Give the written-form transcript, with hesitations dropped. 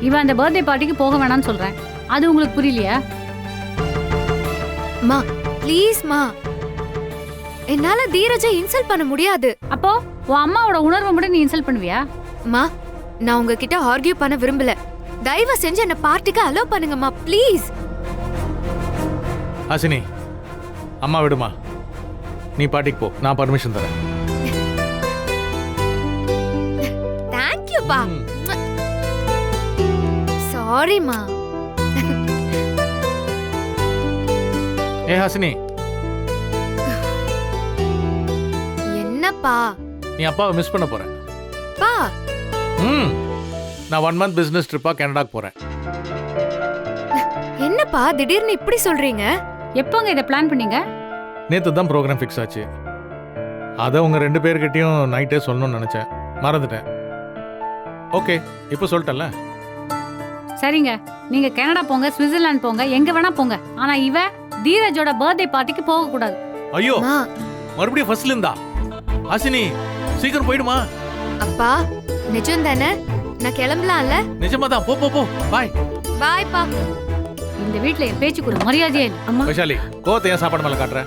இவன் அந்த பர்த்டே பார்ட்டிக்கு போக வேணாம்னு சொல்றேன். அது உங்களுக்கு புரியலையா? மா ப்ளீஸ் மா, என்னால தீரஜை இன்சல்ட் பண்ண முடியாது. அப்போ உன் அம்மாவோட உணர்வை மட்டும் நீ இன்சல்ட் பண்ணுவியா? மா நான் உங்ககிட்ட ஆர்கியூ பண்ண விரும்பல. தயவு செஞ்சு என்ன பார்ட்டிக்கு அலோ பண்ணுங்கம்மா ப்ளீஸ். ஹாசினி, அம்மா விடுமா, நீ பாட்டிக்கு போ, நான் பர்மிஷன் தரேன். தேங்க்யூப்பா. சாரிம்மா. ஏ ஹாசினி, என்னப்பா? நீ அப்பாவை மிஸ் பண்ண போற. பா நான் 1 month பிசினஸ் ட்ரிப்பா கனடாக்கு போறேன். என்னப்பா திடீர்னு இப்படி சொல்றீங்க? எப்போங்க இதை பிளான் பண்ணீங்க? நேத்து தான் ப்ரோக்ராம் ஃபிக்ஸ் ஆச்சு. அதை உங்க 2 பேர்கிட்டயும் நைட்டே சொல்லணும்னு நினைச்சேன், மறந்துட்டேன். ஓகே, இப்போ சொல்லிட்டேன்ல. சரிங்க, நீங்க கனடா போங்க, சுவிட்சர்லாந்து போங்க, எங்க வேணா போங்க. ஆனா இவ தீரஜோட பர்த்டே பார்ட்டிக்கு போக கூடாது. ஐயோ, மா மறுபடியும் ஃபர்ஸ்ட்ல இருந்தா? ஹாசினி சீக்கிரம் போயிடுமா. அப்பா நிஜம் தானே? நான் கிளம்பலாம்ல? நிஜமா தான், போ போ போ, பாய். பாய்ப்பா. இந்த வீட்ல என் பேச்சுக்கு ஒரு மரியாதையே இல்லை. வைஷாலி, கோவத்தை ஏன் சாப்பாடு மேல காட்டுற?